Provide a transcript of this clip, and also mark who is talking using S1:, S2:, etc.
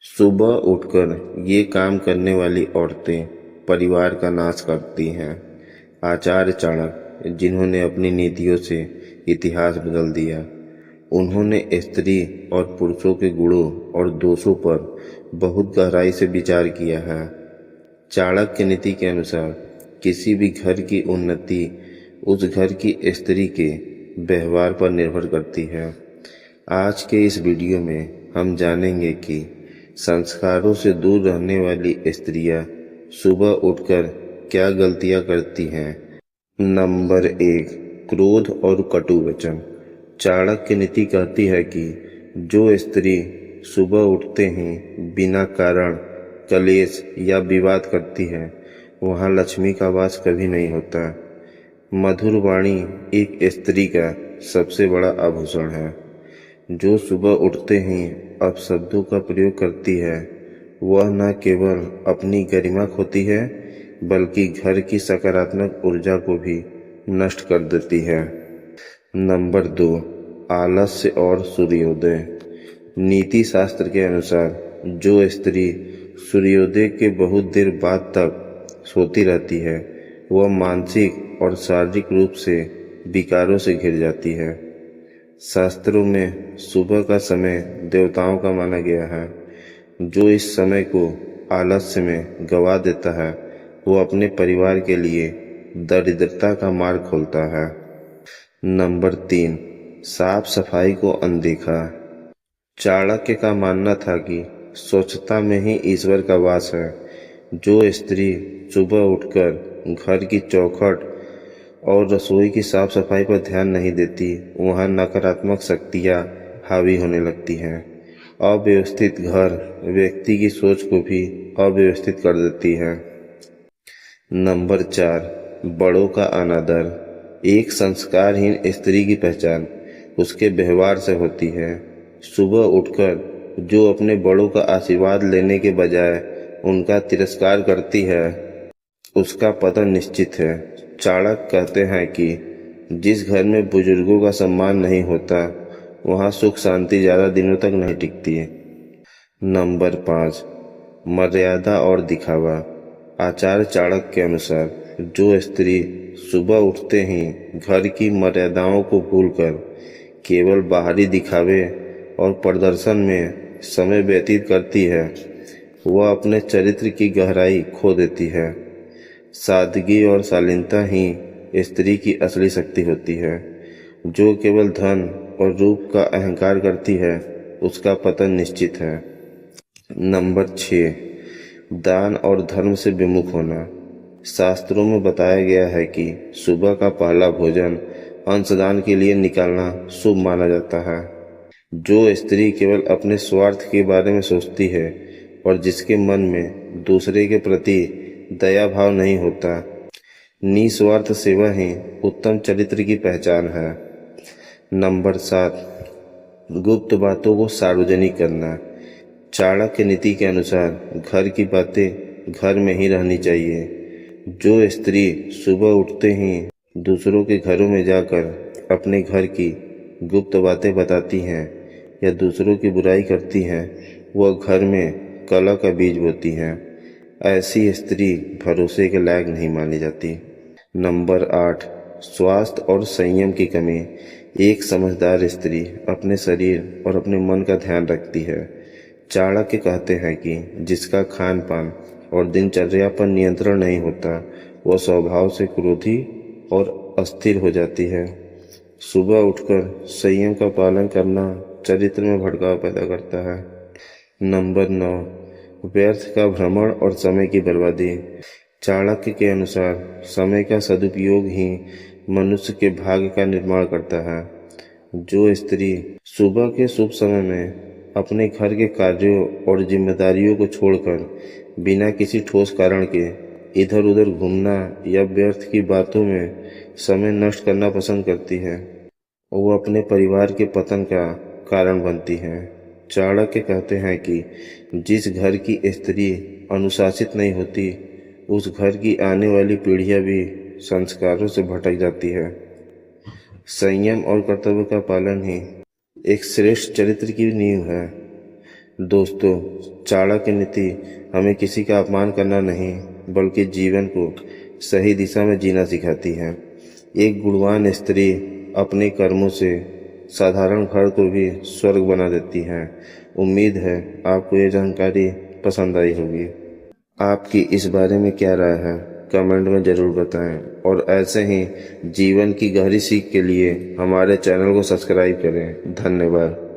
S1: सुबह उठकर ये काम करने वाली औरतें परिवार का नाश करती हैं। आचार्य चाणक्य, जिन्होंने अपनी नीतियों से इतिहास बदल दिया, उन्होंने स्त्री और पुरुषों के गुणों और दोषों पर बहुत गहराई से विचार किया है। चाणक्य नीति के अनुसार किसी भी घर की उन्नति उस घर की स्त्री के व्यवहार पर निर्भर करती है। आज के इस वीडियो में हम जानेंगे कि संस्कारों से दूर रहने वाली स्त्रियां सुबह उठकर क्या गलतियां करती हैं। नंबर 1, क्रोध और कटु वचन। चाणक्य नीति कहती है कि जो स्त्री सुबह उठते ही बिना कारण कलेश या विवाद करती है, वहाँ लक्ष्मी का वास कभी नहीं होता। मधुर वाणी एक स्त्री का सबसे बड़ा आभूषण है। जो सुबह उठते ही अपशब्दों का प्रयोग करती है, वह न केवल अपनी गरिमा खोती है, बल्कि घर की सकारात्मक ऊर्जा को भी नष्ट कर देती है। नंबर 2, आलस्य और सूर्योदय। नीति शास्त्र के अनुसार जो स्त्री सूर्योदय के बहुत देर बाद तक सोती रहती है, वह मानसिक और शारीरिक रूप से विकारों से घिर जाती है। शास्त्रों में सुबह का समय देवताओं का माना गया है। जो इस समय को आलस्य में गवा देता है, वो अपने परिवार के लिए दरिद्रता का मार्ग खोलता है। नंबर 3, साफ सफाई को अनदेखा। चाणक्य का मानना था कि स्वच्छता में ही ईश्वर का वास है। जो स्त्री सुबह उठकर घर की चौखट और रसोई की साफ सफाई पर ध्यान नहीं देती, वहाँ नकारात्मक शक्तियाँ हावी होने लगती हैं। अव्यवस्थित घर व्यक्ति की सोच को भी अव्यवस्थित कर देती है। नंबर 4, बड़ों का अनादर। एक संस्कारहीन स्त्री की पहचान उसके व्यवहार से होती है। सुबह उठकर जो अपने बड़ों का आशीर्वाद लेने के बजाय उनका तिरस्कार करती है, उसका पतन निश्चित है। चाणक्य कहते हैं कि जिस घर में बुजुर्गों का सम्मान नहीं होता, वहाँ सुख शांति ज़्यादा दिनों तक नहीं टिकती है। नंबर 5, मर्यादा और दिखावा। आचार्य चाणक्य के अनुसार जो स्त्री सुबह उठते ही घर की मर्यादाओं को भूलकर केवल बाहरी दिखावे और प्रदर्शन में समय व्यतीत करती है, वह अपने चरित्र की गहराई खो देती है। सादगी और शालीनता ही स्त्री की असली शक्ति होती है। जो केवल धन और रूप का अहंकार करती है, उसका पतन निश्चित है। नंबर 6, दान और धर्म से विमुख होना। शास्त्रों में बताया गया है कि सुबह का पहला भोजन अंशदान के लिए निकालना शुभ माना जाता है। जो स्त्री केवल अपने स्वार्थ के बारे में सोचती है और जिसके मन में दूसरे के प्रति दया भाव नहीं होता, निस्वार्थ सेवा ही उत्तम चरित्र की पहचान है। नंबर 7, गुप्त बातों को सार्वजनिक करना। चाणक्य नीति के अनुसार घर की बातें घर में ही रहनी चाहिए। जो स्त्री सुबह उठते ही दूसरों के घरों में जाकर अपने घर की गुप्त बातें बताती हैं या दूसरों की बुराई करती हैं, वह घर में कलह का बीज बोती हैं। ऐसी स्त्री भरोसे के लायक नहीं मानी जाती। नंबर 8, स्वास्थ्य और संयम की कमी। एक समझदार स्त्री अपने शरीर और अपने मन का ध्यान रखती है। चाणक्य कहते हैं कि जिसका खान पान और दिनचर्या पर नियंत्रण नहीं होता, वह स्वभाव से क्रोधी और अस्थिर हो जाती है। सुबह उठकर संयम का पालन करना चरित्र में भड़काव पैदा करता है। नंबर 9, व्यर्थ का भ्रमण और समय की बर्बादी। चाणक्य के अनुसार समय का सदुपयोग ही मनुष्य के भाग्य का निर्माण करता है। जो स्त्री सुबह के शुभ समय में अपने घर के कार्यों और जिम्मेदारियों को छोड़कर बिना किसी ठोस कारण के इधर उधर घूमना या व्यर्थ की बातों में समय नष्ट करना पसंद करती है, वो अपने परिवार के पतन का कारण बनती है। चाणक्य कहते हैं कि जिस घर की स्त्री अनुशासित नहीं होती, उस घर की आने वाली पीढ़ियां भी संस्कारों से भटक जाती है। संयम और कर्तव्य का पालन ही एक श्रेष्ठ चरित्र की नींव है। दोस्तों, चाणक्य नीति हमें किसी का अपमान करना नहीं बल्कि जीवन को सही दिशा में जीना सिखाती है। एक गुणवान स्त्री अपने कर्मों से साधारण घर को भी स्वर्ग बना देती है। उम्मीद है आपको ये जानकारी पसंद आई होगी। आपकी इस बारे में क्या राय है, कमेंट में ज़रूर बताएं और ऐसे ही जीवन की गहरी सीख के लिए हमारे चैनल को सब्सक्राइब करें। धन्यवाद।